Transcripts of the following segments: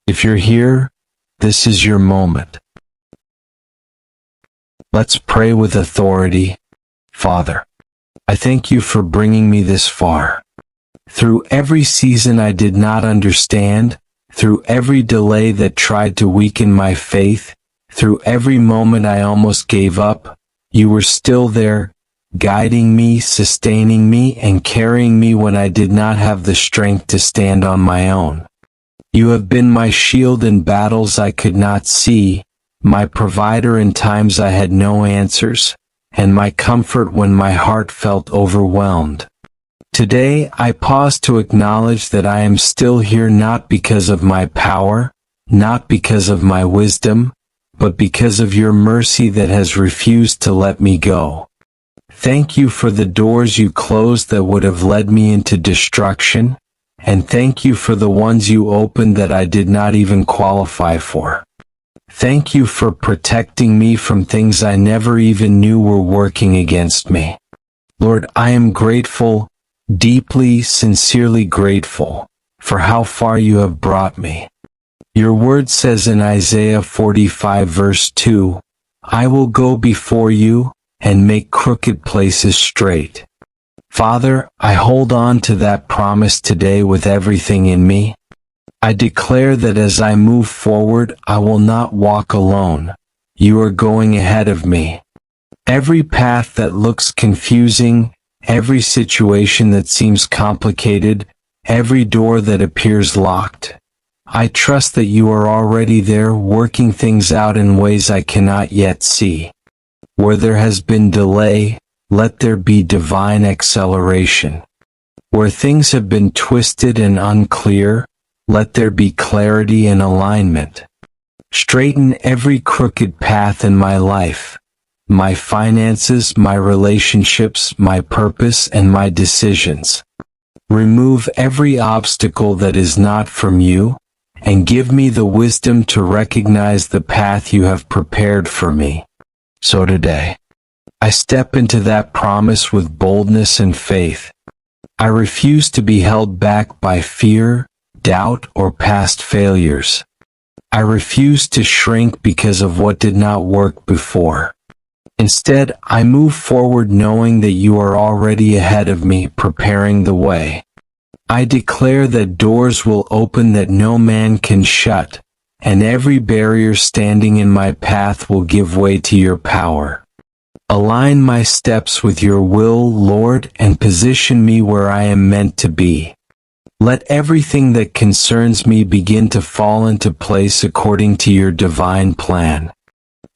If you're here, this is your moment. Let's pray with authority. Father, I thank you for bringing me this far. Through every season I did not understand, through every delay that tried to weaken my faith, through every moment I almost gave up, you were still there, guiding me, sustaining me, and carrying me when I did not have the strength to stand on my own. You have been my shield in battles I could not see, my provider in times I had no answers, and my comfort when my heart felt overwhelmed. Today, I pause to acknowledge that I am still here not because of my power, not because of my wisdom, but because of your mercy that has refused to let me go. Thank you for the doors you closed that would have led me into destruction, and thank you for the ones you opened that I did not even qualify for. Thank you for protecting me from things I never even knew were working against me. Lord, I am grateful, deeply, sincerely grateful, for how far you have brought me. Your word says in Isaiah 45 verse 2, I will go before you and make crooked places straight. Father, I hold on to that promise today with everything in me. I declare that as I move forward, I will not walk alone. You are going ahead of me. Every path that looks confusing, every situation that seems complicated, every door that appears locked, I trust that you are already there working things out in ways I cannot yet see. Where there has been delay, let there be divine acceleration. Where things have been twisted and unclear, let there be clarity and alignment. Straighten every crooked path in my life, my finances, my relationships, my purpose, and my decisions. Remove every obstacle that is not from you, and give me the wisdom to recognize the path you have prepared for me. So today, I step into that promise with boldness and faith. I refuse to be held back by fear, doubt, or past failures. I refuse to shrink because of what did not work before. Instead, I move forward knowing that you are already ahead of me, preparing the way. I declare that doors will open that no man can shut, and every barrier standing in my path will give way to your power. Align my steps with your will, Lord, and position me where I am meant to be. Let everything that concerns me begin to fall into place according to your divine plan.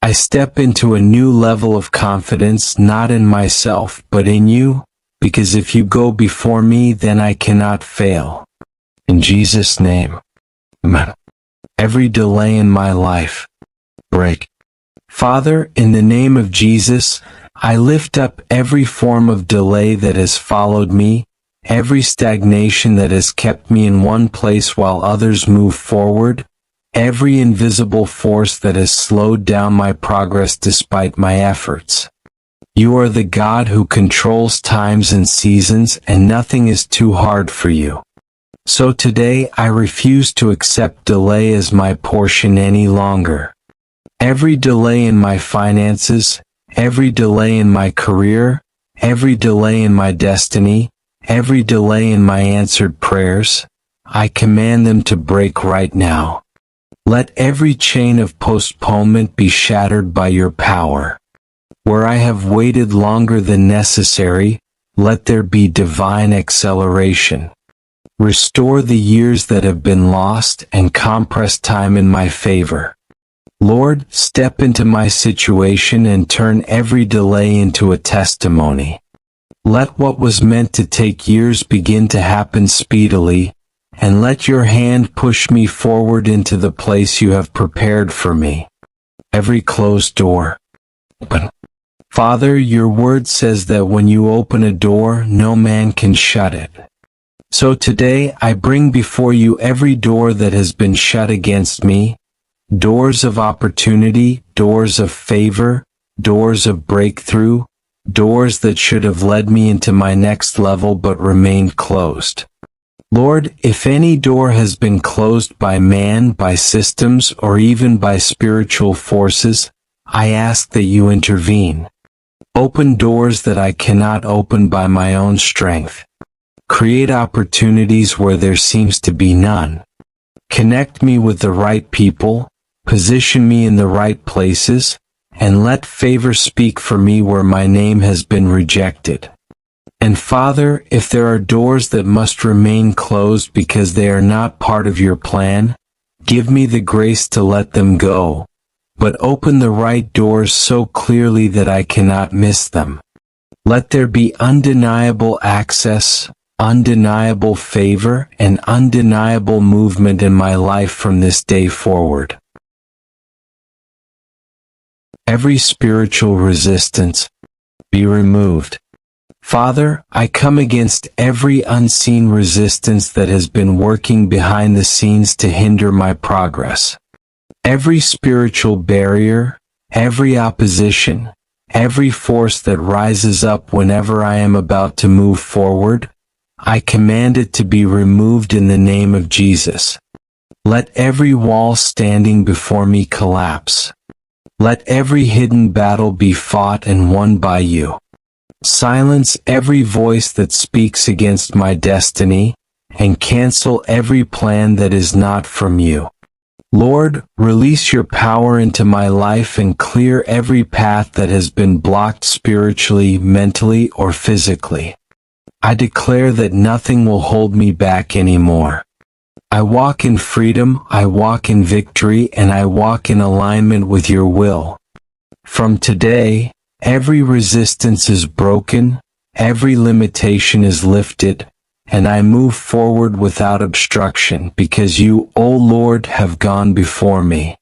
I step into a new level of confidence, not in myself, but in you, because if you go before me, then I cannot fail. In Jesus' name, amen. Every delay in my life, break. Father, in the name of Jesus, I lift up every form of delay that has followed me, every stagnation that has kept me in one place while others move forward, every invisible force that has slowed down my progress despite my efforts. You are the God who controls times and seasons, and nothing is too hard for you. So today I refuse to accept delay as my portion any longer. Every delay in my finances, every delay in my career, every delay in my destiny, every delay in my answered prayers, I command them to break right now. Let every chain of postponement be shattered by your power. Where I have waited longer than necessary, let there be divine acceleration. Restore the years that have been lost and compress time in my favor. Lord, step into my situation and turn every delay into a testimony. Let what was meant to take years begin to happen speedily, and let your hand push me forward into the place you have prepared for me. Every closed door, open. Father, your word says that when you open a door, no man can shut it. So today I bring before you every door that has been shut against me, doors of opportunity, doors of favor, doors of breakthrough, doors that should have led me into my next level but remained closed. Lord, if any door has been closed by man, by systems, or even by spiritual forces, I ask that you intervene. Open doors that I cannot open by my own strength. Create opportunities where there seems to be none. Connect me with the right people, position me in the right places, and let favor speak for me where my name has been rejected. And Father, if there are doors that must remain closed because they are not part of your plan, give me the grace to let them go, but open the right doors so clearly that I cannot miss them. Let there be undeniable access, undeniable favor, and undeniable movement in my life from this day forward. Every spiritual resistance be removed. Father, I come against every unseen resistance that has been working behind the scenes to hinder my progress. Every spiritual barrier, every opposition, every force that rises up whenever I am about to move forward, I command it to be removed in the name of Jesus. Let every wall standing before me collapse. Let every hidden battle be fought and won by you. Silence every voice that speaks against my destiny, and cancel every plan that is not from you. Lord, release your power into my life and clear every path that has been blocked spiritually, mentally, or physically. I declare that nothing will hold me back anymore. I walk in freedom, I walk in victory, and I walk in alignment with your will. From today, every resistance is broken, every limitation is lifted, and I move forward without obstruction because you, O Lord, have gone before me.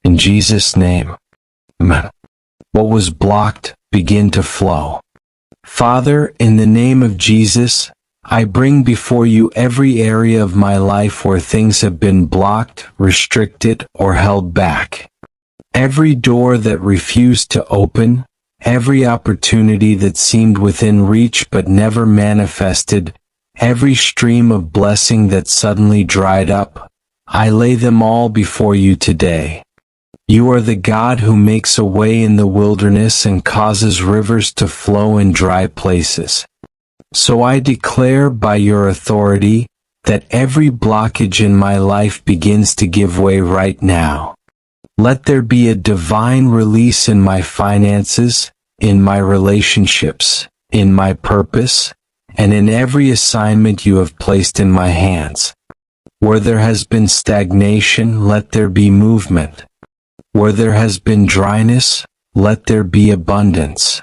In Jesus' name. Amen. What was blocked, begin to flow. Father, in the name of Jesus, I bring before you every area of my life where things have been blocked, restricted, or held back. Every door that refused to open, every opportunity that seemed within reach but never manifested, every stream of blessing that suddenly dried up, I lay them all before you today. You are the God who makes a way in the wilderness and causes rivers to flow in dry places. So I declare by your authority that every blockage in my life begins to give way right now. Let there be a divine release in my finances, in my relationships, in my purpose, and in every assignment you have placed in my hands. Where there has been stagnation, let there be movement. Where there has been dryness, let there be abundance.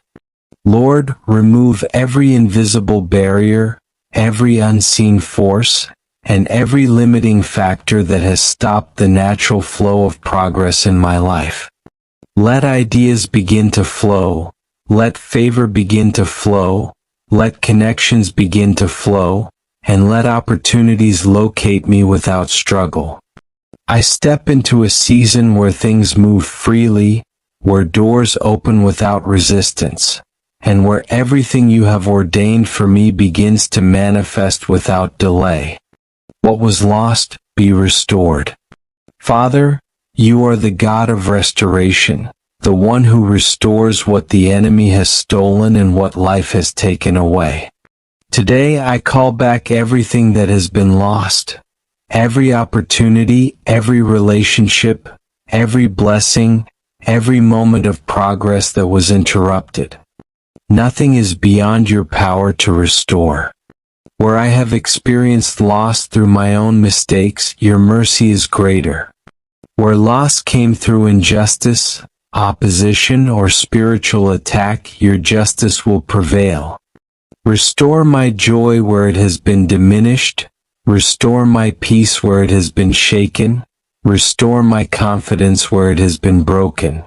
Lord, remove every invisible barrier, every unseen force, and every limiting factor that has stopped the natural flow of progress in my life. Let ideas begin to flow, let favor begin to flow, let connections begin to flow, and let opportunities locate me without struggle. I step into a season where things move freely, where doors open without resistance, and where everything you have ordained for me begins to manifest without delay. What was lost, be restored. Father, you are the God of restoration, the one who restores what the enemy has stolen and what life has taken away. Today I call back everything that has been lost, every opportunity, every relationship, every blessing, every moment of progress that was interrupted. Nothing is beyond your power to restore. Where I have experienced loss through my own mistakes, your mercy is greater. Where loss came through injustice, opposition, or spiritual attack, your justice will prevail. Restore my joy where it has been diminished. Restore my peace where it has been shaken. Restore my confidence where it has been broken.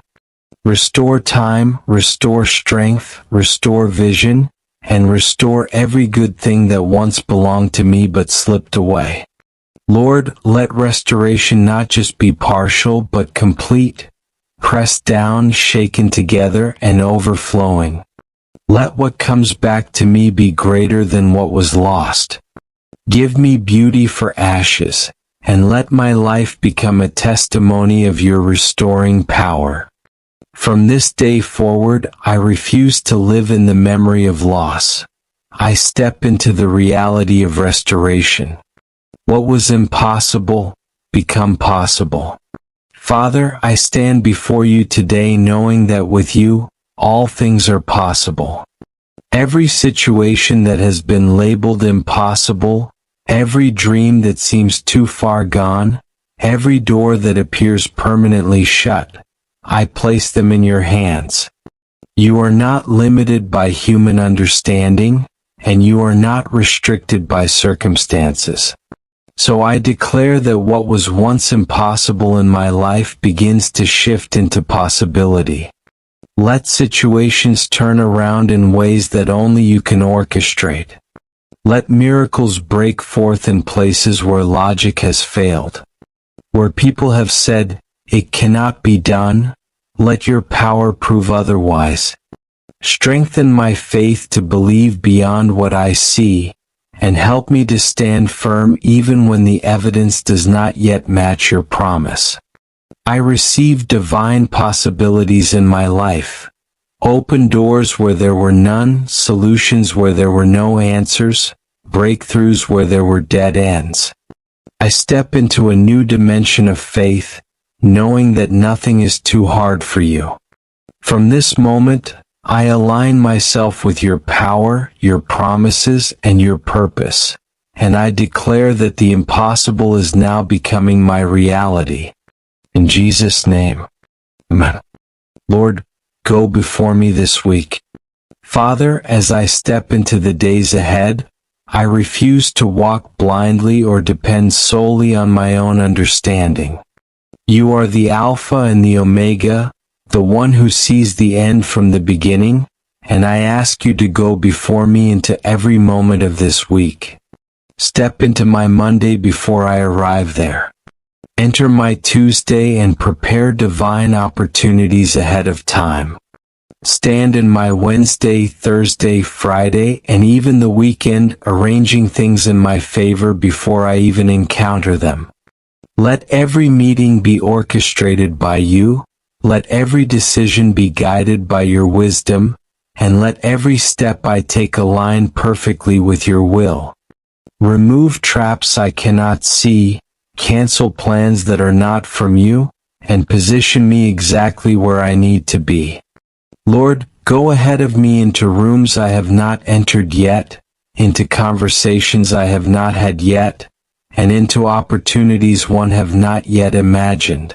Restore time, restore strength, restore vision, and restore every good thing that once belonged to me but slipped away. Lord, let restoration not just be partial but complete, pressed down, shaken together, and overflowing. Let what comes back to me be greater than what was lost. Give me beauty for ashes, and let my life become a testimony of your restoring power. From this day forward, I refuse to live in the memory of loss. I step into the reality of restoration. What was impossible, become possible. Father, I stand before you today knowing that with you, all things are possible. Every situation that has been labeled impossible, every dream that seems too far gone, every door that appears permanently shut, I place them in your hands. You are not limited by human understanding, and you are not restricted by circumstances. So I declare that what was once impossible in my life begins to shift into possibility. Let situations turn around in ways that only you can orchestrate. Let miracles break forth in places where logic has failed. Where people have said, "It cannot be done," let your power prove otherwise. Strengthen my faith to believe beyond what I see, and help me to stand firm even when the evidence does not yet match your promise. I receive divine possibilities in my life. Open doors where there were none, solutions where there were no answers, breakthroughs where there were dead ends. I step into a new dimension of faith, knowing that nothing is too hard for you. From this moment, I align myself with your power, your promises, and your purpose, and I declare that the impossible is now becoming my reality. In Jesus' name, amen. Lord, go before me this week. Father, as I step into the days ahead, I refuse to walk blindly or depend solely on my own understanding. You are the Alpha and the Omega, the one who sees the end from the beginning, and I ask you to go before me into every moment of this week. Step into my Monday before I arrive there. Enter my Tuesday and prepare divine opportunities ahead of time. Stand in my Wednesday, Thursday, Friday, and even the weekend, arranging things in my favor before I even encounter them. Let every meeting be orchestrated by you, let every decision be guided by your wisdom, and let every step I take align perfectly with your will. Remove traps I cannot see, cancel plans that are not from you, and position me exactly where I need to be. Lord, go ahead of me into rooms I have not entered yet, into conversations I have not had yet, and into opportunities one have not yet imagined.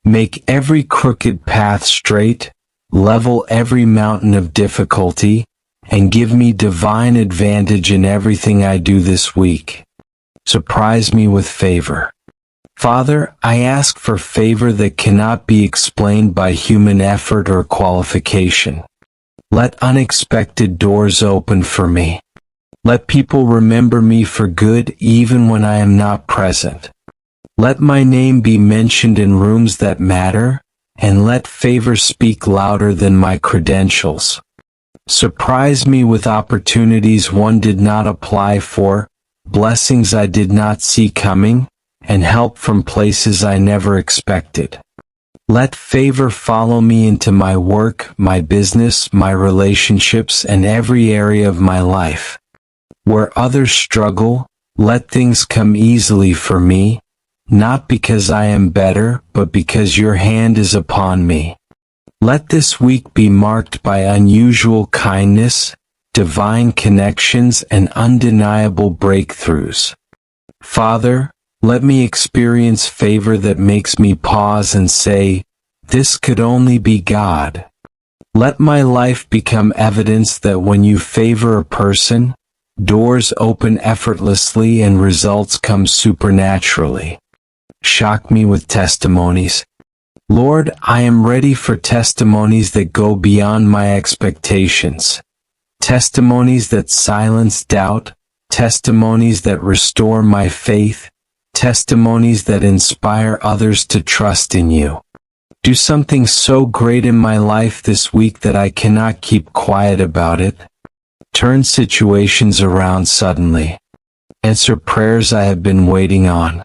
Make every crooked path straight, level every mountain of difficulty, and give me divine advantage in everything I do this week. Surprise me with favor. Father, I ask for favor that cannot be explained by human effort or qualification. Let unexpected doors open for me. Let people remember me for good even when I am not present. Let my name be mentioned in rooms that matter, and let favor speak louder than my credentials. Surprise me with opportunities one did not apply for, blessings I did not see coming, and help from places I never expected. Let favor follow me into my work, my business, my relationships, and every area of my life. Where others struggle, let things come easily for me, not because I am better, but because your hand is upon me. Let this week be marked by unusual kindness, divine connections, and undeniable breakthroughs. Father, let me experience favor that makes me pause and say, "This could only be God." Let my life become evidence that when you favor a person, doors open effortlessly and results come supernaturally. Shock me with testimonies. Lord, I am ready for testimonies that go beyond my expectations. Testimonies that silence doubt, testimonies that restore my faith, testimonies that inspire others to trust in you. Do something so great in my life this week that I cannot keep quiet about it. Turn situations around suddenly. Answer prayers I have been waiting on.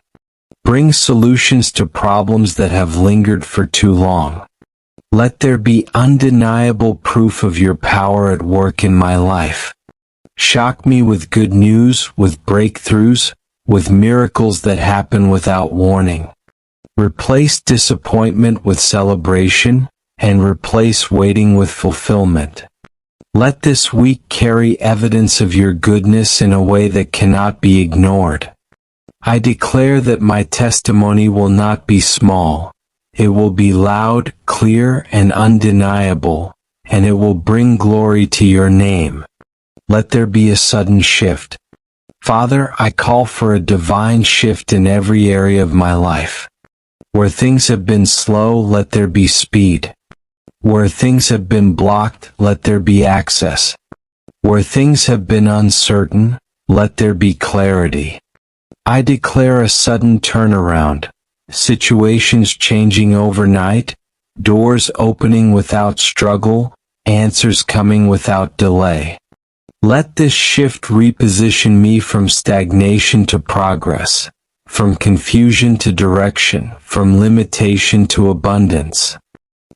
Bring solutions to problems that have lingered for too long. Let there be undeniable proof of your power at work in my life. Shock me with good news, with breakthroughs, with miracles that happen without warning. Replace disappointment with celebration, and replace waiting with fulfillment. Let this week carry evidence of your goodness in a way that cannot be ignored. I declare that my testimony will not be small. It will be loud, clear, and undeniable, and it will bring glory to your name. Let there be a sudden shift. Father, I call for a divine shift in every area of my life. Where things have been slow, let there be speed. Where things have been blocked, let there be access. Where things have been uncertain, let there be clarity. I declare a sudden turnaround, situations changing overnight, doors opening without struggle, answers coming without delay. Let this shift reposition me from stagnation to progress, from confusion to direction, from limitation to abundance.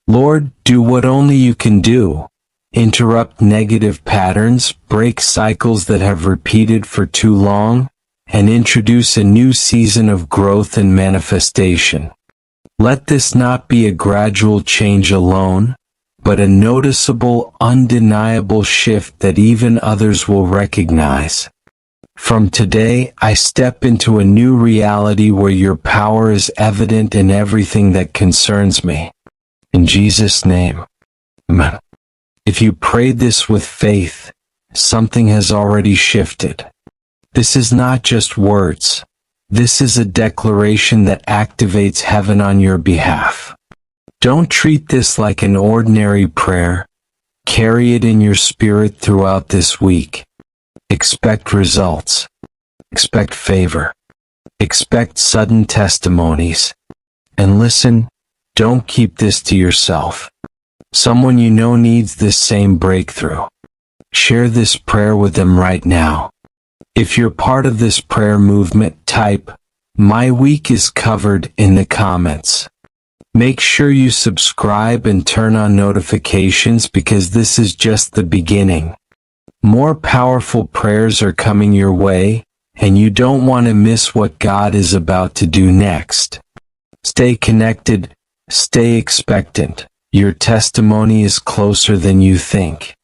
Lord, do what only you can do. Interrupt negative patterns, break cycles that have repeated for too long, and introduce a new season of growth and manifestation. Let this not be a gradual change alone, but a noticeable, undeniable shift that even others will recognize. From today, I step into a new reality where your power is evident in everything that concerns me. In Jesus' name, amen. If you prayed this with faith, something has already shifted. This is not just words. This is a declaration that activates heaven on your behalf. Don't treat this like an ordinary prayer. Carry it in your spirit throughout this week. Expect results. Expect favor. Expect sudden testimonies. And listen, don't keep this to yourself. Someone you know needs this same breakthrough. Share this prayer with them right now. If you're part of this prayer movement, type, "My week is covered" in the comments. Make sure you subscribe and turn on notifications because this is just the beginning. More powerful prayers are coming your way, and you don't want to miss what God is about to do next. Stay connected, stay expectant. Your testimony is closer than you think.